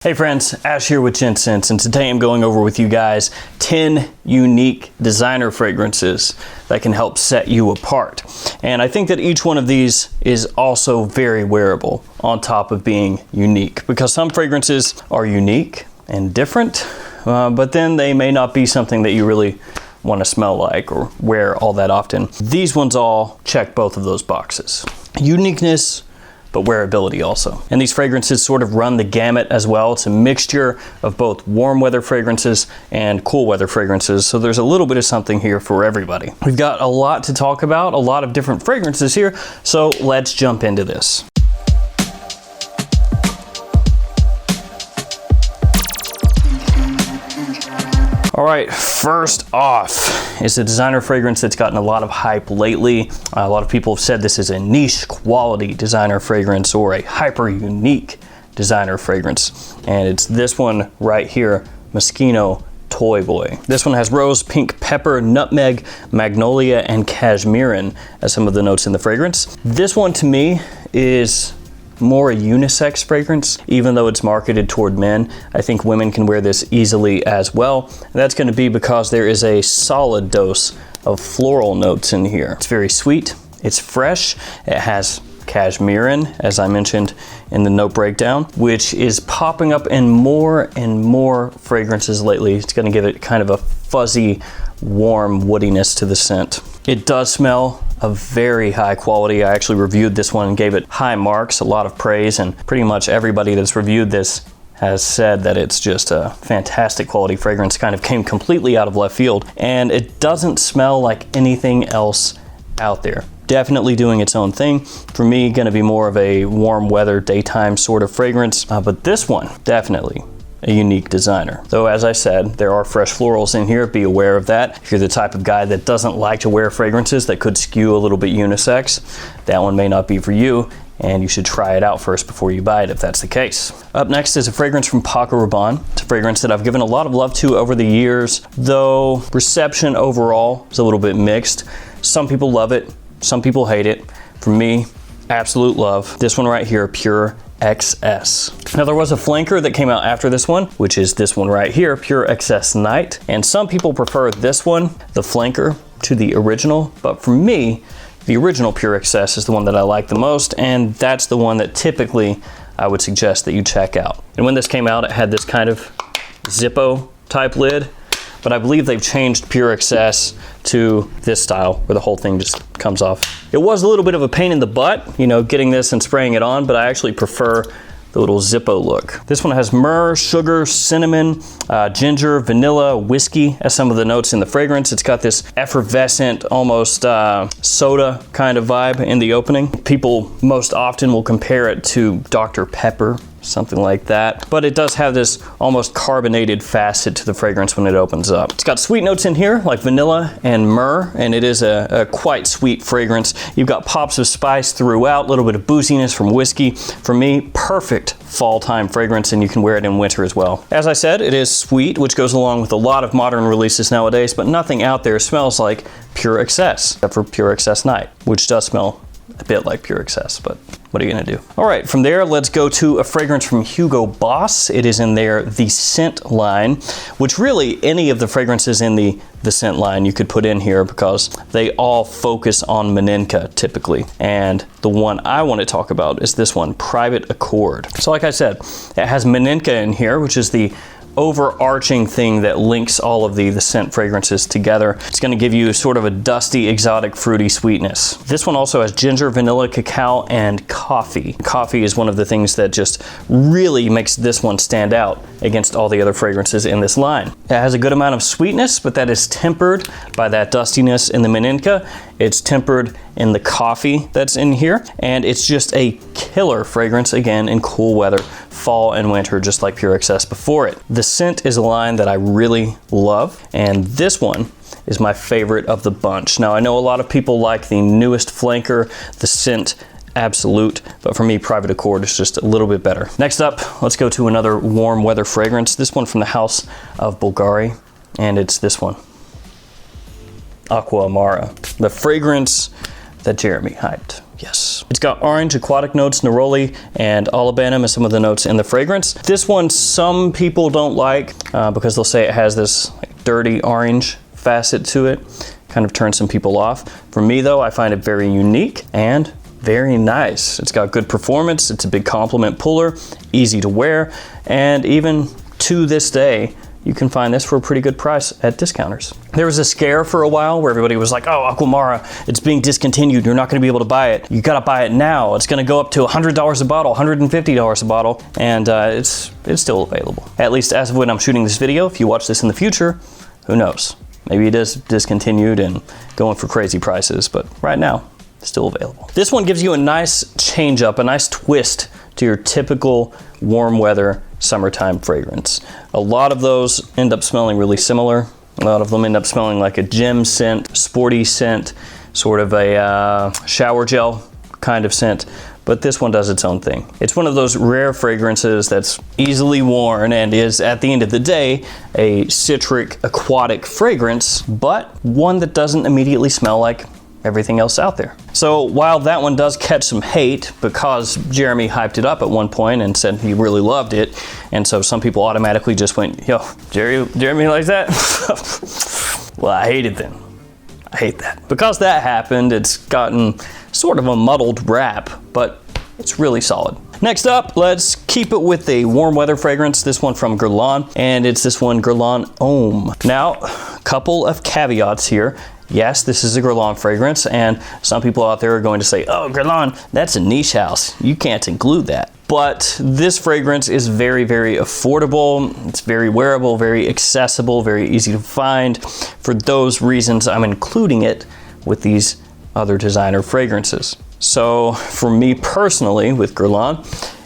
Hey friends, Ash here with Gents, and today I'm going over with you guys 10 unique designer fragrances that can help set you apart. And I think that each one of these is also very wearable on top of being unique, because some fragrances are unique and different, but then they may not be something that you really want to smell like or wear all that often. These ones all check both of those boxes. Uniqueness, but wearability also. And these fragrances sort of run the gamut as well. It's a mixture of both warm weather fragrances and cool weather fragrances, so there's a little bit of something here for everybody. We've got a lot to talk about, a lot of different fragrances here, so let's jump into this. All right, first off is a designer fragrance that's gotten a lot of hype lately. A lot of people have said this is a niche quality designer fragrance or a hyper unique designer fragrance. And it's this one right here, Moschino Toy Boy. This one has rose, pink pepper, nutmeg, magnolia, and cashmerean as some of the notes in the fragrance. This one to me is more a unisex fragrance, even though it's marketed toward men. I think women can wear this easily as well. And that's going to be because there is a solid dose of floral notes in here. It's very sweet, it's fresh, it has cashmerean, as I mentioned in the note breakdown, which is popping up in more and more fragrances lately. It's going to give it kind of a fuzzy, warm woodiness to the scent. It does smell of very high quality. I actually reviewed this one and gave it high marks, a lot of praise, and pretty much everybody that's reviewed this has said that it's just a fantastic quality fragrance. Kind of came completely out of left field, and it doesn't smell like anything else out there. Definitely doing its own thing. For me, gonna be more of a warm weather, daytime sort of fragrance, but this one, definitely a unique designer. Though, as I said, there are fresh florals in here. Be aware of that. If you're the type of guy that doesn't like to wear fragrances that could skew a little bit unisex, that one may not be for you, and you should try it out first before you buy it if that's the case. Up next is a fragrance from Paco Rabanne. It's a fragrance that I've given a lot of love to over the years, though reception overall is a little bit mixed. Some people love it, some people hate it. For me, absolute love. This one right here, Pure XS. Now there was a flanker that came out after this one, which is this one right here, Pure XS Night. And some people prefer this one, the flanker, to the original. But for me, the original Pure XS is the one that I like the most, and that's the one that typically I would suggest that you check out. And when this came out, it had this kind of Zippo type lid, but I believe they've changed Pure XS to this style where the whole thing just comes off. It was a little bit of a pain in the butt, you know, getting this and spraying it on, but I actually prefer the little Zippo look. This one has myrrh, sugar, cinnamon, ginger, vanilla, whiskey as some of the notes in the fragrance. It's got this effervescent, almost soda kind of vibe in the opening. People most often will compare it to Dr. Pepper, something like that. But it does have this almost carbonated facet to the fragrance when it opens up. It's got sweet notes in here like vanilla and myrrh, and it is a quite sweet fragrance. You've got pops of spice throughout, a little bit of booziness from whiskey. For me, perfect fall time fragrance, and you can wear it in winter as well. As I said, it is sweet, which goes along with a lot of modern releases nowadays, but nothing out there smells like Pure XS, except for Pure XS Night, which does smell a bit like Pure XS, but what are you gonna do? All right, from there, let's go to a fragrance from Hugo Boss. It is in their The Scent line, which really any of the fragrances in the Scent line you could put in here because they all focus on Menenka typically. And the one I want to talk about is this one, Private Accord. So like I said, it has Menenka in here, which is the overarching thing that links all of the scent fragrances together. It's going to give you sort of a dusty, exotic, fruity sweetness. This one also has ginger, vanilla, cacao, and coffee. Coffee is one of the things that just really makes this one stand out against all the other fragrances in this line. It has a good amount of sweetness, but that is tempered by that dustiness in the Menenka. It's tempered in the coffee that's in here, and it's just a killer fragrance, again, in cool weather, fall and winter, just like Pure XS before it. The scent is a line that I really love, and this one is my favorite of the bunch. Now, I know a lot of people like the newest flanker, the Scent Absolute, but for me, Private Accord is just a little bit better. Next up, let's go to another warm weather fragrance, this one from the House of Bulgari, and it's this one, Aqua Amara. The fragrance that Jeremy hyped. Yes. It's got orange, aquatic notes, neroli, and olibanum as some of the notes in the fragrance. This one some people don't like because they'll say it has this like, dirty orange facet to it. Kind of turns some people off. For me though, I find it very unique and very nice. It's got good performance. It's a big compliment puller, easy to wear, and even to this day, you can find this for a pretty good price at discounters. There was a scare for a while where everybody was like, oh, Aquamara, it's being discontinued. You're not gonna be able to buy it. You gotta buy it now. It's gonna go up to $100 a bottle, $150 a bottle, and it's still available. At least as of when I'm shooting this video. If you watch this in the future, who knows? Maybe it is discontinued and going for crazy prices, but right now, still available. This one gives you a nice change up, a nice twist to your typical warm weather summertime fragrance. A lot of those end up smelling really similar. A lot of them end up smelling like a gym scent, sporty scent, sort of a shower gel kind of scent, but this one does its own thing. It's one of those rare fragrances that's easily worn and is, at the end of the day, a citric, aquatic fragrance, but one that doesn't immediately smell like everything else out there. So while that one does catch some hate because Jeremy hyped it up at one point and said he really loved it, and so some people automatically just went, yo, Jeremy likes that? Well, I hate it then. I hate that. Because that happened, it's gotten sort of a muddled rap, but it's really solid. Next up, let's keep it with a warm weather fragrance, this one from Guerlain, and it's this one, Guerlain Homme. Now, a couple of caveats here. Yes, this is a Guerlain fragrance, and some people out there are going to say, oh, Guerlain, that's a niche house. You can't include that. But this fragrance is very, very affordable. It's very wearable, very accessible, very easy to find. For those reasons, I'm including it with these other designer fragrances. So for me personally, with Guerlain,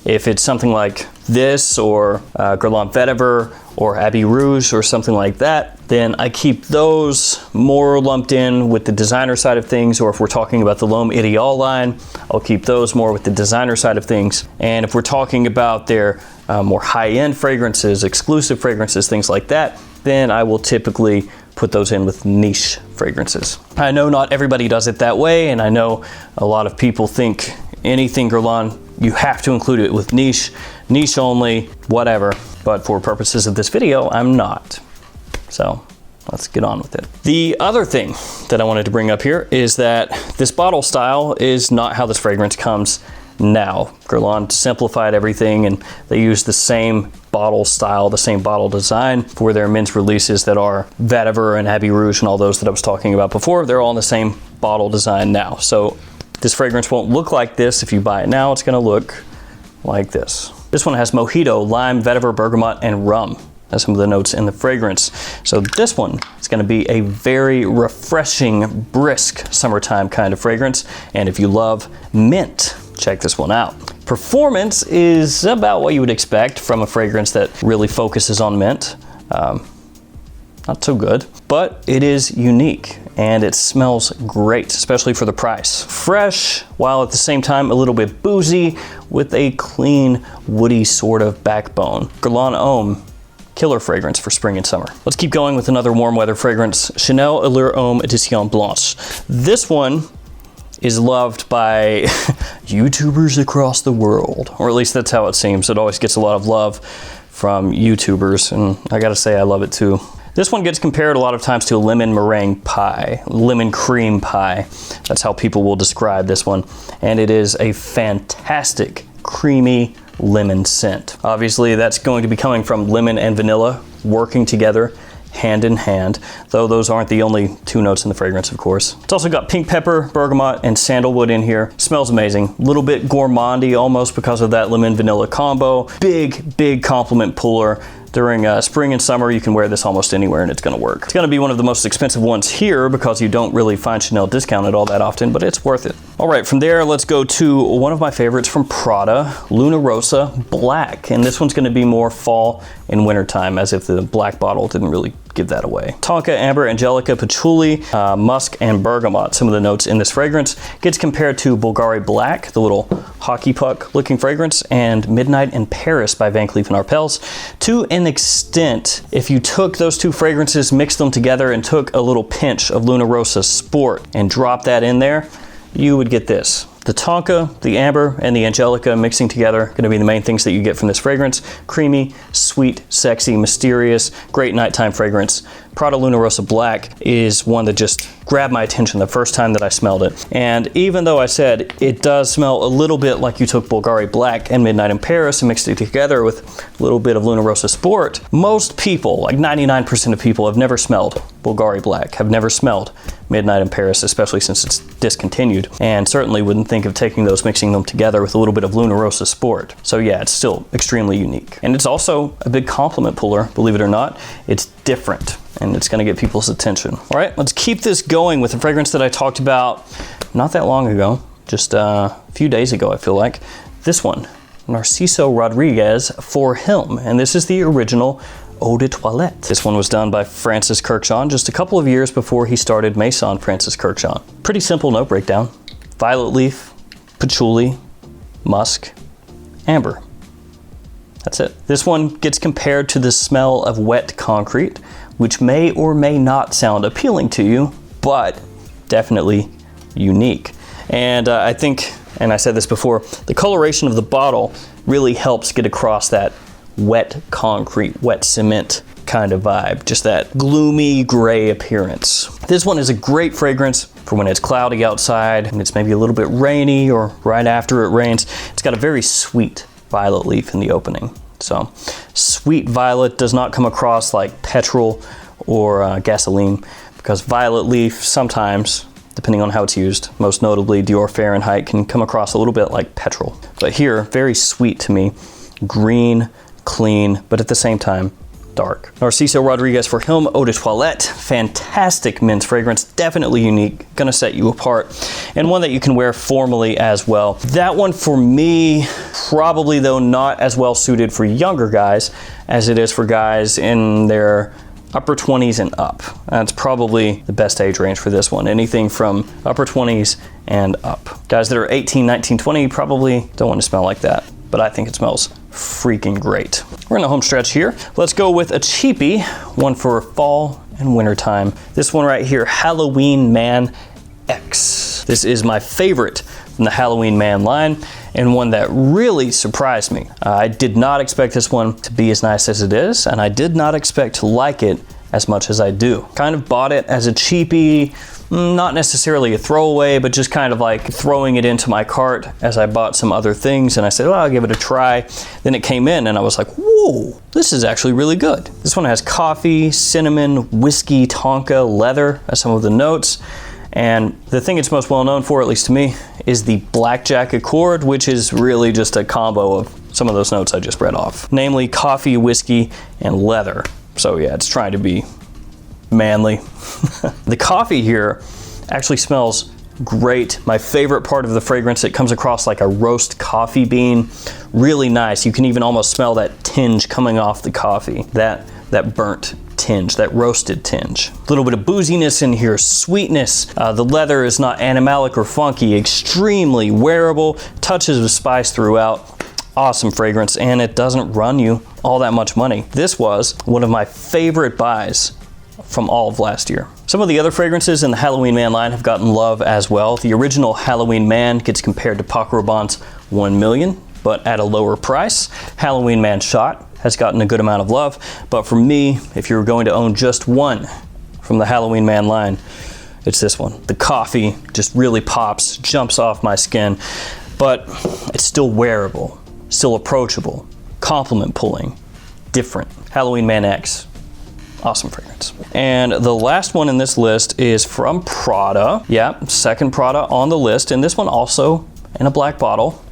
if it's something like this or Guerlain Vetiver or Abbey Rouge or something like that, then I keep those more lumped in with the designer side of things. Or if we're talking about the Loam Ideal line, I'll keep those more with the designer side of things. And if we're talking about their more high-end fragrances, exclusive fragrances, things like that, then I will typically put those in with niche fragrances. I know not everybody does it that way, and I know a lot of people think anything Guerlain, you have to include it with niche only, whatever. But for purposes of this video, I'm not. So let's get on with it. The other thing that I wanted to bring up here is that this bottle style is not how this fragrance comes now. Guerlain simplified everything, and they use the same bottle style, the same bottle design for their men's releases that are Vetiver and Abbey Rouge and all those that I was talking about before. They're all in the same bottle design now. So this fragrance won't look like this if you buy it now. It's gonna look like this. This one has mojito, lime, vetiver, bergamot, and rum as some of the notes in the fragrance. So this one is gonna be a very refreshing, brisk summertime kind of fragrance. And if you love mint, check this one out. Performance is about what you would expect from a fragrance that really focuses on mint. Not so good, but it is unique and it smells great, especially for the price. Fresh, while at the same time a little bit boozy with a clean, woody sort of backbone. Guerlain Homme, killer fragrance for spring and summer. Let's keep going with another warm weather fragrance, Chanel Allure Homme Edition Blanche. This one is loved by YouTubers across the world, or at least that's how it seems. It always gets a lot of love from YouTubers, and I gotta say I love it too. This one gets compared a lot of times to a lemon meringue pie, lemon cream pie. That's how people will describe this one. And it is a fantastic, creamy lemon scent. Obviously, that's going to be coming from lemon and vanilla working together hand in hand, though those aren't the only two notes in the fragrance, of course. It's also got pink pepper, bergamot, and sandalwood in here. Smells amazing. A little bit gourmandy almost because of that lemon vanilla combo. Big compliment puller. During spring and summer, you can wear this almost anywhere and it's gonna work. It's gonna be one of the most expensive ones here because you don't really find Chanel discounted all that often, but it's worth it. All right, from there, let's go to one of my favorites from Prada, Luna Rossa Black. And this one's gonna be more fall and winter time, as if the black bottle didn't really give that away. Tonka, amber, angelica, patchouli, musk, and bergamot. Some of the notes in this fragrance gets compared to Bulgari Black, the little hockey puck looking fragrance, and Midnight in Paris by Van Cleef & Arpels. To an extent, if you took those two fragrances, mixed them together, and took a little pinch of Luna Rossa Sport and dropped that in there, you would get this. The tonka, the amber, and the angelica mixing together, going to be the main things that you get from this fragrance. Creamy, sweet, sexy, mysterious, great nighttime fragrance. Prada Luna Rossa Black is one that just grabbed my attention the first time that I smelled it. And even though I said it does smell a little bit like you took Bulgari Black and Midnight in Paris and mixed it together with a little bit of Luna Rossa Sport, most people, like 99% of people, have never smelled Bulgari Black, have never smelled Midnight in Paris, especially since it's discontinued, and certainly wouldn't think of taking those, mixing them together with a little bit of Luna Rossa Sport. So yeah, it's still extremely unique. And it's also a big compliment puller, believe it or not. It's different, and it's gonna get people's attention. All right, let's keep this going with a fragrance that I talked about not that long ago, just a few days ago, I feel like. This one, Narciso Rodriguez for him, and this is the original Eau de Toilette. This one was done by Francis Kurkdjian just a couple of years before he started Maison Francis Kurkdjian. Pretty simple note breakdown. Violet leaf, patchouli, musk, amber. That's it. This one gets compared to the smell of wet concrete, which may or may not sound appealing to you, but definitely unique. And I think, and I said this before, the coloration of the bottle really helps get across that wet concrete, wet cement kind of vibe, just that gloomy gray appearance. This one is a great fragrance for when it's cloudy outside and it's maybe a little bit rainy or right after it rains. It's got a very sweet violet leaf in the opening. So sweet violet does not come across like petrol or gasoline, because violet leaf sometimes, depending on how it's used, most notably Dior Fahrenheit, can come across a little bit like petrol. But here, very sweet to me, green, clean, but at the same time, dark. Narciso Rodriguez for him, Eau de Toilette, fantastic men's fragrance, definitely unique, gonna set you apart, and one that you can wear formally as well. That one for me, probably though not as well suited for younger guys as it is for guys in their upper 20s and up. That's probably the best age range for this one. Anything from upper 20s and up. Guys that are 18, 19, 20 probably don't want to smell like that, but I think it smells freaking great. We're in the home stretch here. Let's go with a cheapie, one for fall and winter time. This one right here, Halloween Man X. This is my favorite from the Halloween Man line, and one that really surprised me. I did not expect this one to be as nice as it is, and I did not expect to like it as much as I do. Kind of bought it as a cheapie, not necessarily a throwaway, but just kind of like throwing it into my cart as I bought some other things, and I said, well, I'll give it a try. Then it came in and I was like, whoa, this is actually really good. This one has coffee, cinnamon, whiskey, tonka, leather as some of the notes. And the thing it's most well known for, at least to me, is the blackjack accord, which is really just a combo of some of those notes I just read off. Namely, coffee, whiskey, and leather. So yeah, it's trying to be manly. The coffee here actually smells great. My favorite part of the fragrance, it comes across like a roast coffee bean. Really nice. You can even almost smell that tinge coming off the coffee. That burnt tinge, that roasted tinge. A little bit of booziness in here, sweetness. The leather is not animalic or funky, extremely wearable, touches of spice throughout. Awesome fragrance, and it doesn't run you all that much money. This was one of my favorite buys from all of last year. Some of the other fragrances in the Halloween Man line have gotten love as well. The original Halloween Man gets compared to Paco Rabanne's 1 Million, but at a lower price. Halloween Man Shot has gotten a good amount of love, but for me, if you were going to own just one from the Halloween Man line, it's this one. The coffee just really pops, jumps off my skin, but it's still wearable, still approachable, compliment pulling, different. Halloween Man X, awesome fragrance. And the last one in this list is from Prada. Yeah, second Prada on the list, and this one also in a black bottle.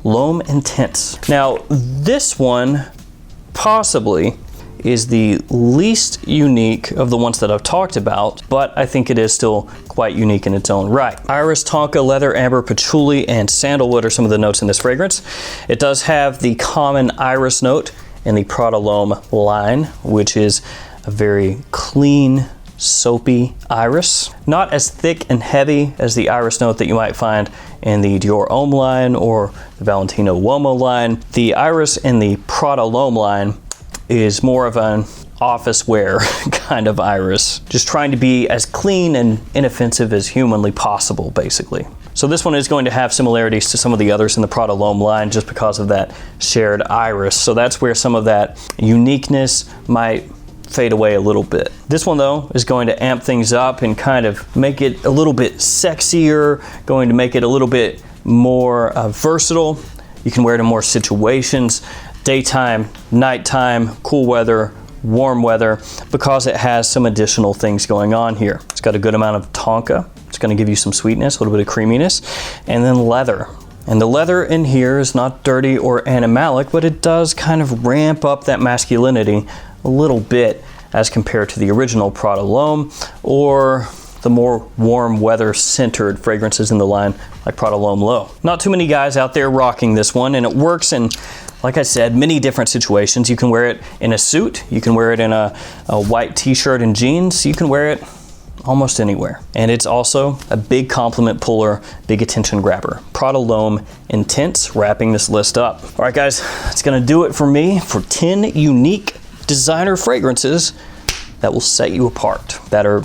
Loam Intense. Now, this one possibly is the least unique of the ones that I've talked about, but I think it is still quite unique in its own right. Iris, tonka, leather, amber, patchouli, and sandalwood are some of the notes in this fragrance. It does have the common iris note in the Prada Loam line, which is a very clean, soapy iris. Not as thick and heavy as the iris note that you might find in the Dior Homme line or the Valentino Uomo line. The iris in the Prada Loam line is more of an office wear kind of iris. Just trying to be as clean and inoffensive as humanly possible, basically. So this one is going to have similarities to some of the others in the Prada Loam line just because of that shared iris. So that's where some of that uniqueness might fade away a little bit. This one though is going to amp things up and kind of make it a little bit sexier, going to make it a little bit more versatile. You can wear it in more situations, daytime, nighttime, cool weather, warm weather, because it has some additional things going on here. It's got a good amount of tonka. It's going to give you some sweetness, a little bit of creaminess, and then leather. And the leather in here is not dirty or animalic, but it does kind of ramp up that masculinity a little bit as compared to the original Prada Loam or the more warm weather centered fragrances in the line like Prada Loam Low. Not too many guys out there rocking this one, and it works in, like I said, many different situations. You can wear it in a suit, you can wear it in a white t-shirt and jeans, you can wear it almost anywhere. And it's also a big compliment puller, big attention grabber. Prada Loam Intense wrapping this list up. All right guys, that's gonna do it for me for 10 unique designer fragrances that will set you apart, that are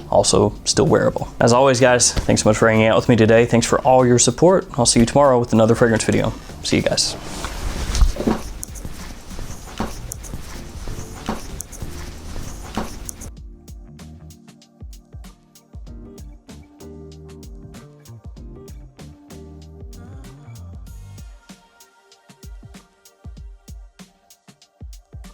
also still wearable. As always guys, thanks so much for hanging out with me today. Thanks for all your support. I'll see you tomorrow with another fragrance video. See you guys.